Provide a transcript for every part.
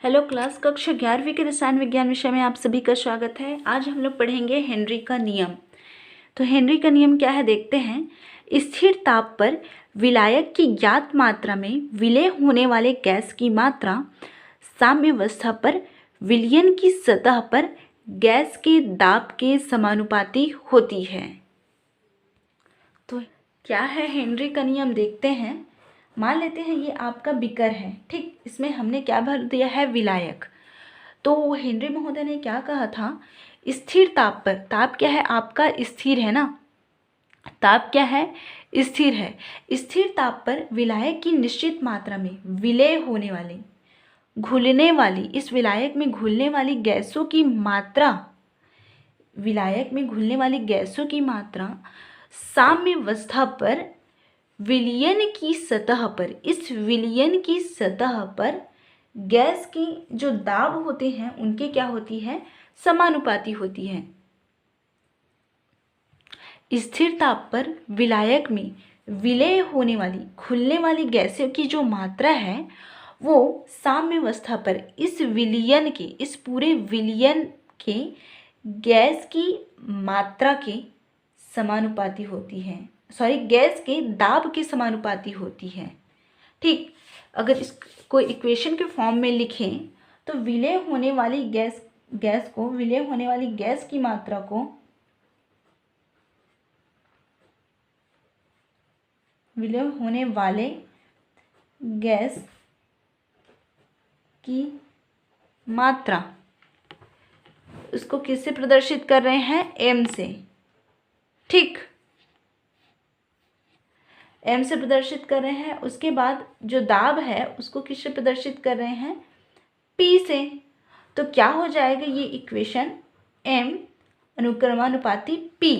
Hello class, कक्षा 11वीं के रसायन विज्ञान विषय में आप सभी का स्वागत है। आज हम लोग पढ़ेंगे हेनरी का नियम। तो हेनरी का नियम क्या है देखते हैं। स्थिर ताप पर विलायक की ज्ञात मात्रा में विलय होने वाले गैस की मात्रा साम्यावस्था पर विलयन की सतह पर गैस के दाब के समानुपाती होती है। तो क्या है हेनरी का नियम देखते हैं। मान लेते हैं ये आपका बीकर है, ठीक। इसमें हमने क्या भर दिया है, विलायक। तो हेनरी महोदय ने क्या कहा था, स्थिर ताप पर, ताप क्या है आपका, स्थिर है ना, ताप क्या है, स्थिर है। स्थिर ताप पर विलायक की निश्चित मात्रा में विलय होने वाली, घुलने वाली, इस विलायक में घुलने वाली गैसों की मात्रा, विलायक में घुलने वाली गैसों की मात्रा साम्यावस्था पर विलयन की सतह पर, इस विलयन की सतह पर गैस की जो दाब होते हैं उनके क्या होती है, समानुपाती होती है। स्थिर ताप पर विलायक में विलय होने वाली, घुलने वाली गैसों की जो मात्रा है वो साम्यावस्था पर इस विलयन के, इस पूरे विलयन के गैस की मात्रा के समानुपाती होती है, गैस के दाब के समानुपाती होती है, ठीक। अगर इसको इक्वेशन के फॉर्म में लिखें तो विलय होने वाली गैस को, विलय होने वाली गैस की मात्रा को, विलय होने वाले गैस की मात्रा, उसको किससे प्रदर्शित कर रहे हैं, एम से, ठीक, एम से प्रदर्शित कर रहे हैं। उसके बाद जो दाब है उसको किससे प्रदर्शित कर रहे हैं, पी से। तो क्या हो जाएगा ये इक्वेशन, एम अनुक्रमानुपाती पी।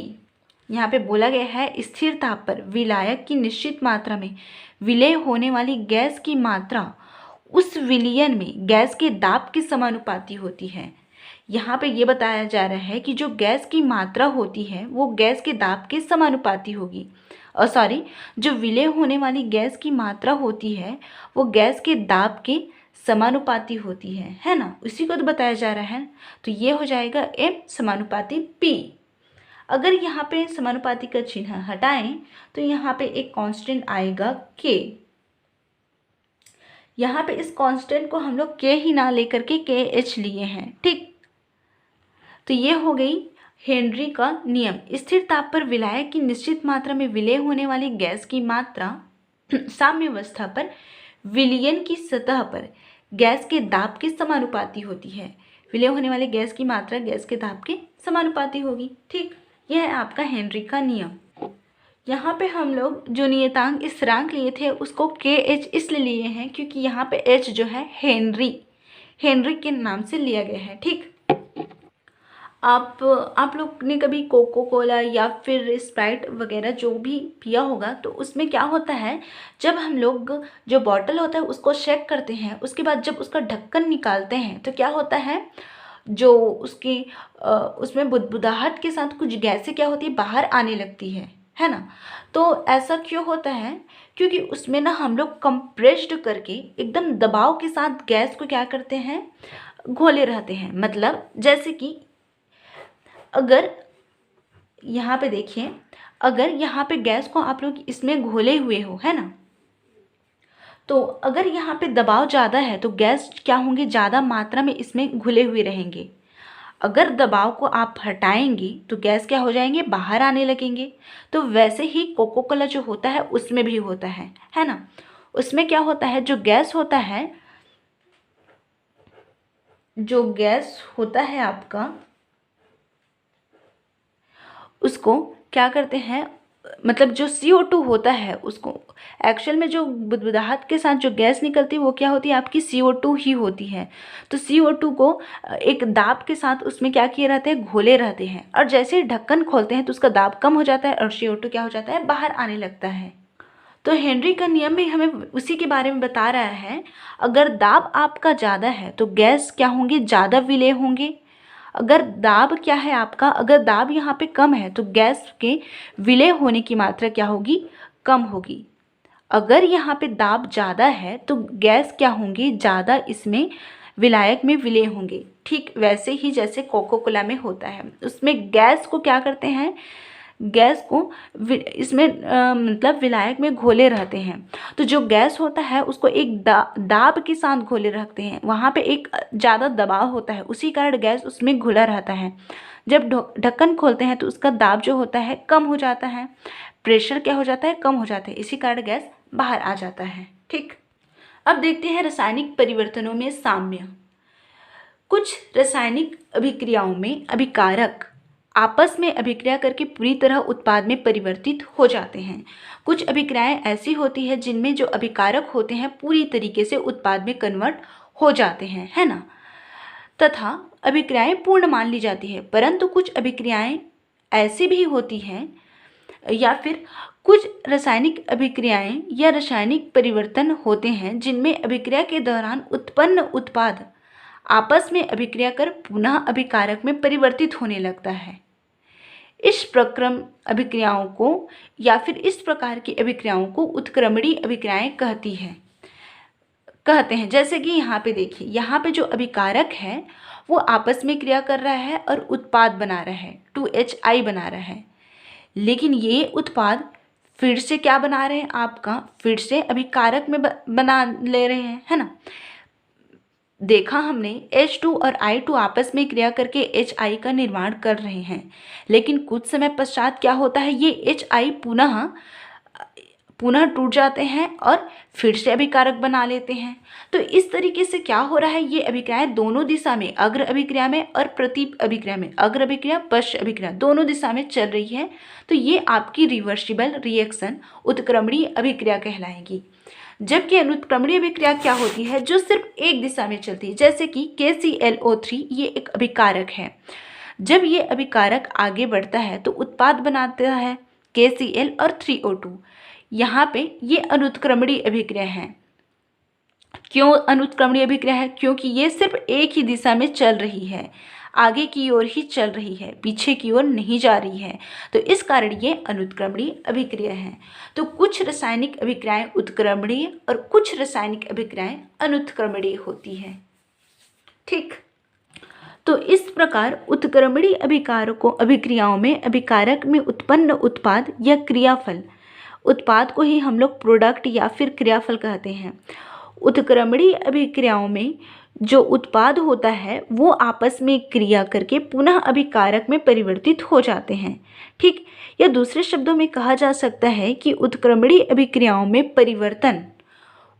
यहाँ पे बोला गया है स्थिर ताप पर विलायक की निश्चित मात्रा में विलय होने वाली गैस की मात्रा उस विलयन में गैस के दाब के समानुपाती होती है। यहाँ पे ये बताया जा रहा है कि जो गैस की मात्रा होती है वो गैस के दाब के समानुपाती होगी, और जो विलय होने वाली गैस की मात्रा होती है वो गैस के दाब के समानुपाती होती है ना, उसी को तो बताया जा रहा है। तो ये हो जाएगा एम समानुपाती पी। अगर यहाँ पे समानुपाती का चिन्ह हटाएं तो यहाँ पे एक कांस्टेंट आएगा के। यहाँ पे इस कांस्टेंट को हम लोग के ही ना लेकर के के एच लिए हैं, ठीक। तो ये हो गई हेनरी का नियम। स्थिर ताप पर विलायक की निश्चित मात्रा में विलय होने वाली गैस की मात्रा साम्यावस्था पर विलयन की सतह पर गैस के दाब के समानुपाती होती है। विलय होने वाली गैस की मात्रा गैस के दाब के समानुपाती होगी, ठीक। यह है आपका हेनरी का नियम। यहाँ पे हम लोग जो नियतांक स्थिरांक लिए थे उसको के एच इसलिए लिए हैं क्योंकि यहाँ पे एच जो है हेनरी के नाम से लिया गया है, ठीक। आप लोग ने कभी कोको कोला या फिर स्प्राइट वगैरह जो भी पिया होगा तो उसमें क्या होता है, जब हम लोग जो बॉटल होता है उसको चेक करते हैं, उसके बाद जब उसका ढक्कन निकालते हैं तो क्या होता है, जो उसकी उसमें बुदबुदाहट के साथ कुछ गैसें क्या होती है, बाहर आने लगती है ना। तो ऐसा क्यों होता है, क्योंकि उसमें ना हम लोग कंप्रेस्ड करके एकदम दबाव के साथ गैस को क्या करते हैं, घोले रहते हैं। मतलब जैसे कि अगर यहाँ पे देखिए, अगर यहाँ पे गैस को आप लोग इसमें घोले हुए हो, है ना, तो अगर यहाँ पे दबाव ज़्यादा है तो गैस क्या होंगे, ज़्यादा मात्रा में इसमें घुले हुए रहेंगे। अगर दबाव को आप हटाएंगे तो गैस क्या हो जाएंगे, बाहर आने लगेंगे। तो वैसे ही कोको कोला जो होता है उसमें भी होता है ना। उसमें क्या होता है, जो गैस होता है, जो गैस होता है आपका, उसको क्या करते हैं, मतलब जो CO2 होता है उसको एक्चुअल में जो बुदबुदाहट के साथ जो गैस निकलती है वो क्या होती है, आपकी CO2 ही होती है। तो CO2 को एक दाब के साथ उसमें क्या किए रहते हैं, घोले रहते हैं, और जैसे ही ढक्कन खोलते हैं तो उसका दाब कम हो जाता है और CO2 क्या हो जाता है, बाहर आने लगता है। तो हेनरी का नियम भी हमें उसी के बारे में बता रहा है। अगर दाब आपका ज़्यादा है तो गैस क्या होंगे, ज़्यादा विलय होंगे। अगर दाब क्या है आपका, अगर दाब यहाँ पे कम है तो गैस के विलय होने की मात्रा क्या होगी, कम होगी। अगर यहाँ पे दाब ज़्यादा है तो गैस क्या होंगी, ज़्यादा इसमें विलायक में विलय होंगे। ठीक वैसे ही जैसे कोको कोला में होता है, उसमें गैस को क्या करते हैं, गैस को इसमें मतलब विलायक में घोले रहते हैं। तो जो गैस होता है उसको एक दाब के साथ घोले रखते हैं, वहाँ पे एक ज़्यादा दबाव होता है, उसी कारण गैस उसमें घुला रहता है। जब ढक्कन खोलते हैं तो उसका दाब जो होता है कम हो जाता है, प्रेशर क्या हो जाता है, कम हो जाता है, इसी कारण गैस बाहर आ जाता है। ठीक, अब देखते हैं रासायनिक परिवर्तनों में साम्य। कुछ रासायनिक अभिक्रियाओं में अभिकारक आपस में अभिक्रिया करके पूरी तरह उत्पाद में परिवर्तित हो जाते हैं। कुछ अभिक्रियाएं ऐसी होती है जिनमें जो अभिकारक होते हैं पूरी तरीके से उत्पाद में कन्वर्ट हो जाते हैं, है ना, तथा अभिक्रियाएं पूर्ण मान ली जाती है। परंतु कुछ अभिक्रियाएं ऐसी भी होती हैं या फिर कुछ रासायनिक अभिक्रियाएं या रासायनिक परिवर्तन होते हैं जिनमें अभिक्रिया के दौरान उत्पन्न उत्पाद आपस में अभिक्रिया कर पुनः अभिकारक में परिवर्तित होने लगता है। इस प्रक्रम अभिक्रियाओं को या फिर इस प्रकार की अभिक्रियाओं को उत्क्रमणीय अभिक्रियाएं कहते हैं। जैसे कि यहाँ पे देखिए, यहाँ पे जो अभिकारक है वो आपस में क्रिया कर रहा है और उत्पाद बना रहा है, 2HI बना रहा है, लेकिन ये उत्पाद फिर से क्या बना रहे हैं, आपका फिर से अभिकारक में बना ले रहे हैं, है ना। देखा हमने H2 और I2 आपस में क्रिया करके HI का निर्माण कर रहे हैं, लेकिन कुछ समय पश्चात क्या होता है, ये HI पुनः टूट जाते हैं और फिर से अभिकारक बना लेते हैं। तो इस तरीके से क्या हो रहा है, ये अभिक्रियाएं दोनों दिशा में, अग्र अभिक्रिया में और प्रतीप अभिक्रिया में, अग्र अभिक्रिया पश्च अभिक्रिया दोनों दिशा में चल रही है। तो ये आपकी रिवर्सिबल रिएक्शन उत्क्रमणीय अभिक्रिया कहलाएगी। जबकि अनुत्क्रमणीय अभिक्रिया क्या होती है, जो सिर्फ एक दिशा में चलती है, जैसे कि KClO3 ये एक अभिकारक है। जब ये अभिकारक आगे बढ़ता है तो उत्पाद बनाता है KCl और 3O2। यहाँ पे ये अनुत्क्रमणीय अभिक्रिया है। क्यों अनुत्क्रमणीय अभिक्रिया है, क्योंकि ये सिर्फ एक ही दिशा में चल रही है, आगे की ओर ही चल रही है, पीछे की ओर नहीं जा रही है। तो इस कारण ये अनुत्क्रमणीय अभिक्रिया है। तो कुछ रासायनिक अभिक्रियाएं उत्क्रमणीय और कुछ रासायनिक अभिक्रियाएं अनुत्क्रमणीय होती हैं। ठीक, तो इस प्रकार उत्क्रमणीय अभिक्रियाओं में अभिकारक में उत्पन्न उत्पाद या क्रियाफल, उत्पाद को ही हम लोग प्रोडक्ट या फिर क्रियाफल कहते हैं। उत्क्रमणीय अभिक्रियाओं में जो उत्पाद होता है वो आपस में क्रिया करके पुनः अभिकारक में परिवर्तित हो जाते हैं। ठीक, या दूसरे शब्दों में कहा जा सकता है कि उत्क्रमणीय अभिक्रियाओं में परिवर्तन,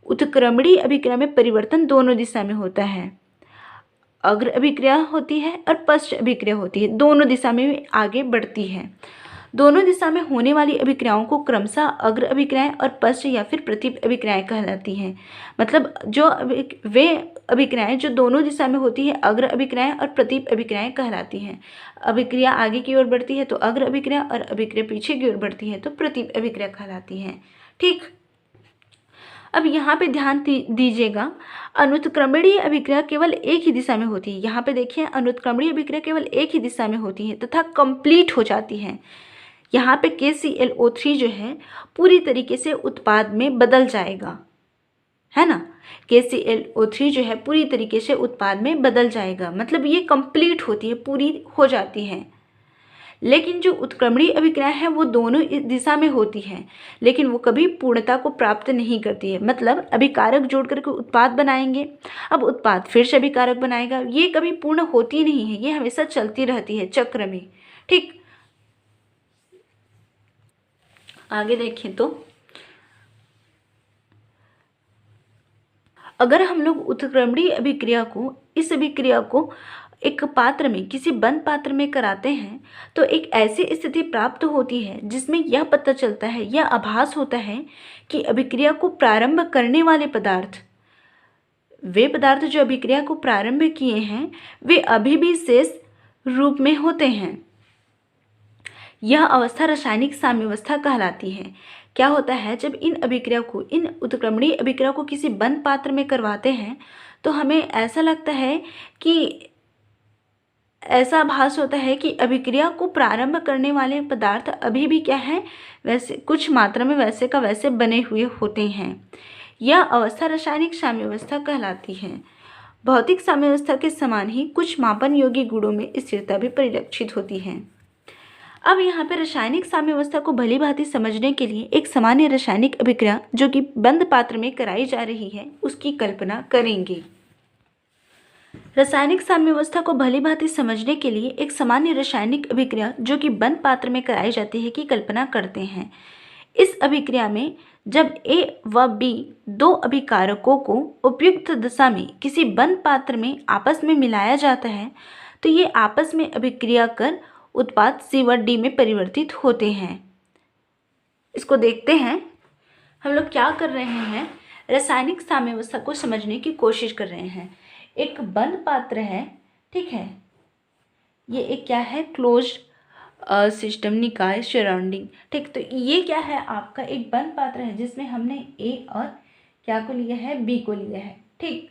उत्क्रमणीय अभिक्रिया में परिवर्तन दोनों दिशा में होता है, अग्र अभिक्रिया होती है और पश्च अभिक्रिया होती है, दोनों दिशा में आगे बढ़ती है। दोनों दिशा में होने वाली अभिक्रियाओं को क्रमशः अग्र अभिक्रियाएं और पश्च या फिर प्रतीप अभिक्रियाएं कहलाती हैं। मतलब जो वे अभिक्रियाएं जो दोनों दिशा में होती है, अग्र अभिक्रियाएं और प्रतीप अभिक्रियाएं कहलाती हैं। अभिक्रिया आगे की ओर बढ़ती है तो अग्र अभिक्रिया, और अभिक्रिया पीछे की ओर बढ़ती है तो प्रतीप अभिक्रिया कहलाती हैं। ठीक, अब यहाँ पे ध्यान दीजिएगा, अनुत्क्रमणीय अभिक्रिया केवल एक ही दिशा में होती है। यहाँ पे देखिए, अनुत्क्रमणीय अभिक्रिया केवल एक ही दिशा में होती है तथा कंप्लीट हो जाती है। यहाँ पे KClO3 जो है पूरी तरीके से उत्पाद में बदल जाएगा, है ना। KClO3 जो है पूरी तरीके से उत्पाद में बदल जाएगा, मतलब ये कंप्लीट होती है, पूरी हो जाती है। लेकिन जो उत्क्रमणीय अभिक्रिया है वो दोनों इस दिशा में होती है, लेकिन वो कभी पूर्णता को प्राप्त नहीं करती है। मतलब अभिकारक जोड़ करके उत्पाद बनाएंगे, अब उत्पाद फिर से अभिकारक बनाएगा, ये कभी पूर्ण होती नहीं है, ये हमेशा चलती रहती है चक्र में। ठीक, आगे देखें तो अगर हम लोग उत्क्रमणीय अभिक्रिया को, इस अभिक्रिया को एक पात्र में, किसी बंद पात्र में कराते हैं तो एक ऐसी स्थिति प्राप्त होती है जिसमें यह पता चलता है, यह आभास होता है कि अभिक्रिया को प्रारंभ करने वाले पदार्थ, वे पदार्थ जो अभिक्रिया को प्रारंभ किए हैं वे अभी भी शेष रूप में होते हैं। यह अवस्था रासायनिक साम्यावस्था कहलाती है। क्या होता है, जब इन अभिक्रिया को, इन उत्क्रमणीय अभिक्रिया को किसी बंद पात्र में करवाते हैं तो हमें ऐसा लगता है कि, ऐसा आभास होता है कि अभिक्रिया को प्रारंभ करने वाले पदार्थ अभी भी क्या है, वैसे कुछ मात्रा में वैसे का वैसे बने हुए होते हैं। यह अवस्था रासायनिक साम्यावस्था कहलाती है। भौतिक साम्यावस्था के समान ही कुछ मापन योग्य गुणों में स्थिरता भी परिलक्षित होती है। अब यहाँ पे रासायनिक साम्यावस्था को भली भांति समझने के लिए एक सामान्य रासायनिक अभिक्रिया जो कि बंद पात्र में कराई जा रही है उसकी कल्पना करेंगे। रासायनिक साम्यावस्था को भली भांति समझने के लिए एक सामान्य रासायनिक अभिक्रिया जो कि बंद पात्र में कराई जाती है की कल्पना करते हैं। इस अभिक्रिया में जब A व B दो अभिकारकों को उपयुक्त दशा में किसी बंद पात्र में आपस में मिलाया जाता है तो ये आपस में अभिक्रिया कर उत्पाद C व D में परिवर्तित होते हैं। इसको देखते हैं। हम लोग क्या कर रहे हैं, रासायनिक साम्यावस्था को समझने की कोशिश कर रहे हैं। एक बंद पात्र है, ठीक है, ये एक क्या है, क्लोज्ड सिस्टम, निकाय, सराउंडिंग, ठीक। तो ये क्या है, आपका एक बंद पात्र है जिसमें हमने ए और क्या को लिया है, बी को लिया है, ठीक।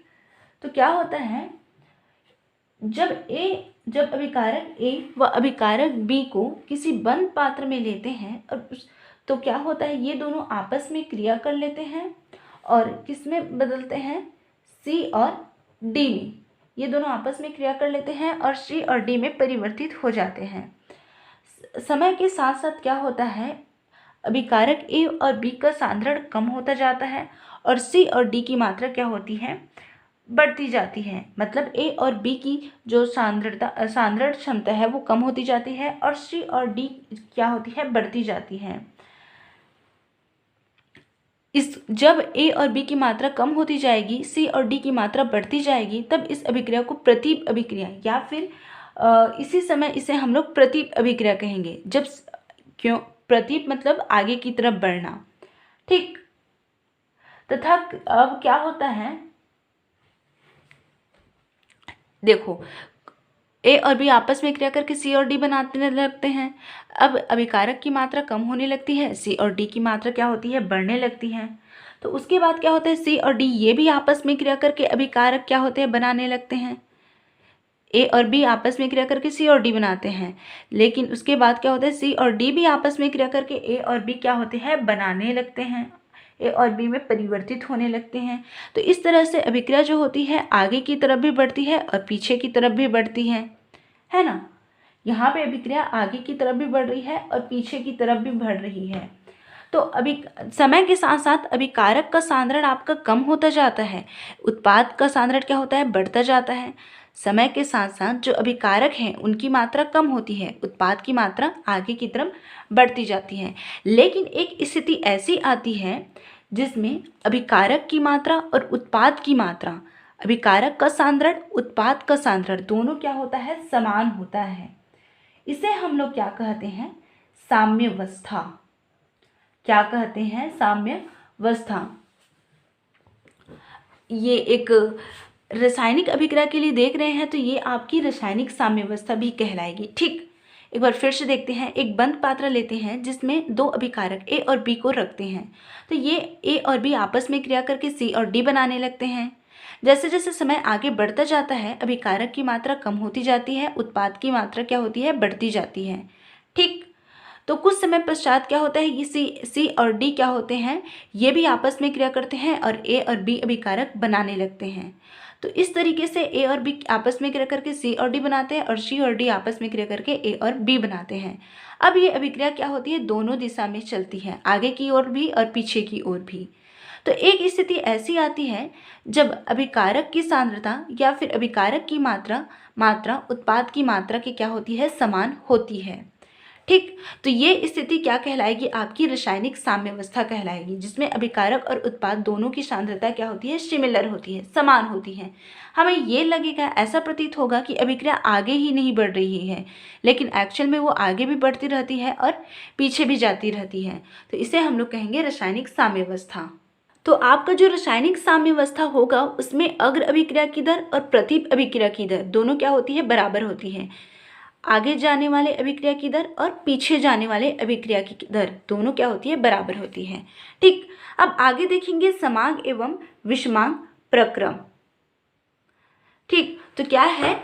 तो क्या होता है, जब अभिकारक ए व अभिकारक बी को किसी बंद पात्र में लेते हैं और तो क्या होता है, ये दोनों आपस में क्रिया कर लेते हैं और किस में बदलते हैं, सी और डी में। ये दोनों आपस में क्रिया कर लेते हैं और सी और डी में परिवर्तित हो जाते हैं। समय के साथ साथ क्या होता है, अभिकारक ए और बी का सांद्रण कम होता जाता है और सी और डी की मात्रा क्या होती है, बढ़ती जाती है। मतलब ए और बी की जो सांद्रण क्षमता है वो कम होती जाती है और सी और डी क्या होती है, बढ़ती जाती है। जब ए और बी की मात्रा कम होती जाएगी, सी और डी की मात्रा बढ़ती जाएगी, तब इस अभिक्रिया को प्रतीप अभिक्रिया या फिर इसी समय इसे हम लोग प्रतीप अभिक्रिया कहेंगे। जब क्यों प्रतीप मतलब आगे की तरफ बढ़ना, ठीक। तथा अब क्या होता है, देखो ए और बी आपस में क्रिया करके सी और डी बनाने लगते हैं। अब अभिकारक की मात्रा कम होने लगती है, सी और डी की मात्रा क्या होती है, बढ़ने लगती है। तो उसके बाद क्या होता है, सी और डी ये भी आपस में क्रिया करके अभिकारक क्या होते हैं, बनाने लगते हैं। ए और बी आपस में क्रिया करके सी और डी बनाते हैं, लेकिन उसके बाद क्या होता है, सी और डी भी आपस में क्रिया करके ए और बी क्या होते हैं, बनाने लगते हैं, ए और बी में परिवर्तित होने लगते हैं। तो इस तरह से अभिक्रिया जो होती है आगे की तरफ भी बढ़ती है और पीछे की तरफ भी बढ़ती है ना। यहाँ पे अभिक्रिया आगे की तरफ भी बढ़ रही है और पीछे की तरफ भी बढ़ रही है। तो अभी समय के साथ साथ अभिकारक का सांद्रण आपका कम होता जाता है, उत्पाद का सांद्रण क्या होता है, बढ़ता जाता है। समय के साथ साथ जो अभिकारक हैं उनकी मात्रा कम होती है, उत्पाद की मात्रा आगे की तरफ बढ़ती जाती है। लेकिन एक स्थिति ऐसी आती है जिसमें अभिकारक की मात्रा और उत्पाद की मात्रा, अभिकारक का सांद्रण, उत्पाद का सांद्रण दोनों क्या होता है, समान होता है। इसे हम लोग क्या कहते हैं, साम्यावस्था। क्या कहते हैं, साम्यावस्था। ये एक रासायनिक अभिक्रिया के लिए देख रहे हैं तो ये आपकी रासायनिक साम्यावस्था भी कहलाएगी, ठीक। एक बार फिर से देखते हैं। एक बंद पात्र लेते हैं जिसमें दो अभिकारक ए और बी को रखते हैं, तो ये ए और बी आपस में क्रिया करके सी और डी बनाने लगते हैं। जैसे जैसे समय आगे बढ़ता जाता है अभिकारक की मात्रा कम होती जाती है, उत्पाद की मात्रा क्या होती है, बढ़ती जाती है, ठीक। तो कुछ समय पश्चात क्या होता है, ये सी और डी क्या होते हैं, ये भी आपस में क्रिया करते हैं और ए और बी अभिकारक बनाने लगते हैं। तो इस तरीके से ए और बी आपस में क्रिया करके सी और डी बनाते हैं और सी और डी आपस में क्रिया करके ए और बी बनाते हैं। अब ये अभिक्रिया क्या होती है, दोनों दिशा में चलती है, आगे की ओर भी और पीछे की ओर भी। तो एक स्थिति ऐसी आती है जब अभिकारक की सांद्रता या फिर अभिकारक की मात्रा उत्पाद की मात्रा की क्या होती है, समान होती है, ठीक। तो ये स्थिति क्या कहलाएगी, आपकी रासायनिक साम्यावस्था कहलाएगी, जिसमें अभिकारक और उत्पाद दोनों की सांद्रता क्या होती है, सिमिलर होती है, समान होती है। हमें ये लगेगा, ऐसा प्रतीत होगा कि अभिक्रिया आगे ही नहीं बढ़ रही है, लेकिन एक्चुअल में वो आगे भी बढ़ती रहती है और पीछे भी जाती रहती है। तो इसे हम लोग कहेंगे रासायनिक साम्यावस्था। तो आपका जो रासायनिक साम्यावस्था होगा उसमें अग्र अभिक्रिया की दर और प्रतीप अभिक्रिया की दर दोनों क्या होती है, बराबर होती है। आगे जाने वाले अभिक्रिया की दर और पीछे जाने वाले अभिक्रिया की दर दोनों क्या होती है, बराबर होती है, ठीक। अब आगे देखेंगे समांग एवं विषमांग प्रक्रम, ठीक। तो क्या है,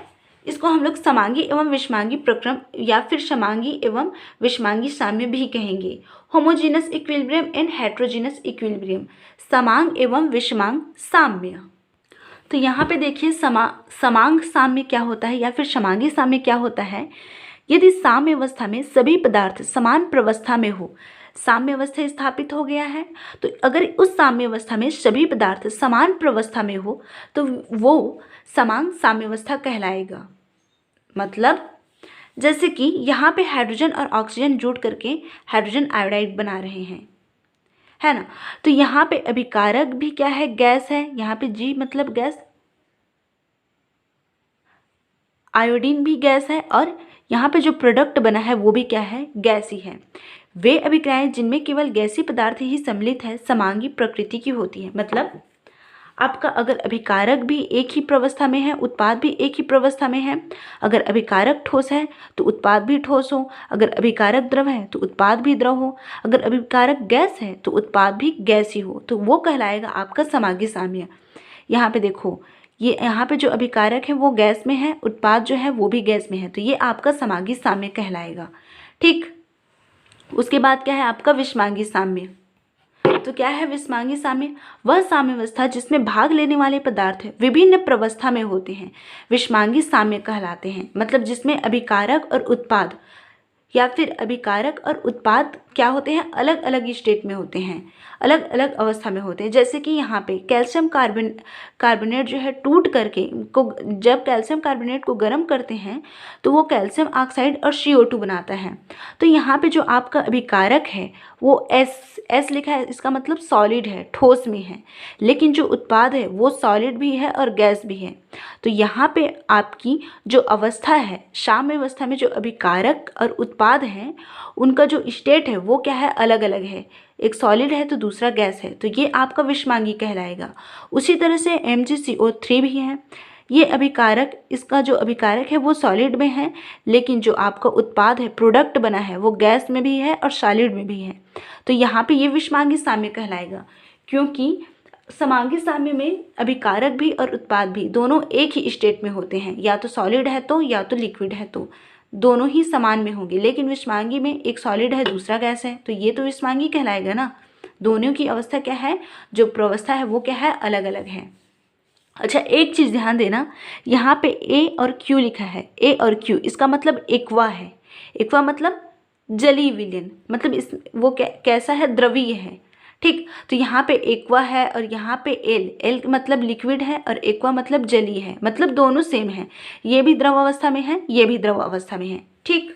इसको हम लोग समांगी एवं विषमांगी प्रक्रम या फिर समांगी एवं विषमांगी साम्य भी कहेंगे। Homogeneous equilibrium and heterogeneous equilibrium, समांग एवं विषमांग साम्य। तो यहाँ पे देखिए समांग साम्य क्या होता है या फिर समांगी साम्य क्या होता है। यदि साम्य अवस्था में सभी पदार्थ समान प्रवस्था में हो, साम्य अवस्था स्थापित हो गया है, तो अगर उस साम्य अवस्था में सभी पदार्थ समान प्रवस्था में हो तो वो समांग साम्य अवस्था कहलाएगा। मतलब जैसे कि यहाँ पे हाइड्रोजन और ऑक्सीजन जुड़ करके हाइड्रोजन आयोडाइड बना रहे हैं, है ना। तो यहाँ पे अभिकारक भी क्या है, गैस है। यहाँ पे जी मतलब गैस, आयोडीन भी गैस है, और यहाँ पे जो प्रोडक्ट बना है वो भी क्या है, गैस ही है। वे अभिक्रियाएं जिनमें केवल गैसीय पदार्थ ही सम्मिलित है समांगी प्रकृति की होती है। मतलब आपका अगर अभिकारक भी एक ही प्रवस्था में है, उत्पाद भी एक ही प्रवस्था में है। अगर अभिकारक ठोस है तो उत्पाद भी ठोस हो, अगर अभिकारक द्रव है तो उत्पाद भी द्रव हो, अगर अभिकारक गैस है तो उत्पाद भी गैस ही हो, तो वो कहलाएगा आपका समांगी साम्य। यहाँ पे देखो, ये यहाँ पे जो अभिकारक है वो गैस में है, उत्पाद जो है वो भी गैस में है, तो ये आपका समांगी साम्य कहलाएगा। ठीक, उसके बाद क्या है आपका विषमांगी साम्य। तो क्या है विषमांगी साम्य? वह साम्य अवस्था जिसमें भाग लेने वाले पदार्थ विभिन्न प्रवस्था में होते हैं, विषमांगी साम्य कहलाते हैं। मतलब जिसमें अभिकारक और उत्पाद या फिर अभिकारक और उत्पाद क्या होते हैं, अलग अलग स्टेट में होते हैं, अलग अलग अवस्था में होते हैं। जैसे कि यहाँ पे कैल्शियम कार्बोनेट जो है टूट करके जब कैल्शियम कार्बोनेट को गर्म करते हैं तो वो कैल्शियम ऑक्साइड और CO2 बनाता है। तो यहाँ पे जो आपका अभिकारक है वो एस लिखा है, इसका मतलब सॉलिड है, ठोस में है। लेकिन जो उत्पाद है वो सॉलिड भी है और गैस भी है। तो यहाँ पे आपकी जो अवस्था है, साम्य अवस्था में जो अभिकारक और उत्पाद हैं उनका जो स्टेट है वो क्या है, अलग अलग है। एक सॉलिड है तो दूसरा गैस है, तो ये आपका विषमांगी कहलाएगा। उसी तरह से MgCO3 भी है, ये अभिकारक, इसका जो अभिकारक है वो सॉलिड में है, लेकिन जो आपका उत्पाद है, प्रोडक्ट बना है, वो गैस में भी है और सॉलिड में भी है। तो यहाँ पे ये विषमांगी साम्य कहलाएगा, क्योंकि समांगी साम्य में अभिकारक भी और उत्पाद भी दोनों एक ही स्टेट में होते हैं, या तो सॉलिड है तो या तो लिक्विड है, तो दोनों ही समान में होंगे। लेकिन विषमांगी में एक सॉलिड है दूसरा गैस है, तो ये तो विषमांगी कहलाएगा ना। दोनों की अवस्था क्या है, जो प्रवस्था है वो क्या है, अलग अलग है। अच्छा, एक चीज़ ध्यान देना, यहाँ पे A और Q लिखा है, A और Q, इसका मतलब एक्वा है। एक्वा मतलब जलीय विलयन, मतलब इस वो कैसा है, द्रवीय है। ठीक, तो यहाँ पे एक्वा है और यहाँ पे एल मतलब लिक्विड है और एक्वा मतलब जलीय है, मतलब दोनों सेम है। ये भी द्रव अवस्था में है, ये भी द्रव अवस्था में है। ठीक,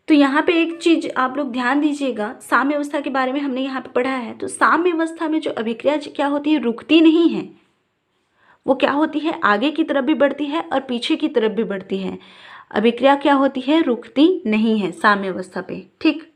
तो यहाँ पे एक चीज़ आप लोग ध्यान दीजिएगा, साम्य अवस्था के बारे में हमने यहाँ पे पढ़ा है। तो साम्य अवस्था में जो अभिक्रिया क्या होती है, रुकती नहीं है, वो क्या होती है, आगे की तरफ भी बढ़ती है और पीछे की तरफ भी बढ़ती है। अभिक्रिया क्या होती है, रुकती नहीं है साम्य अवस्था पे। ठीक,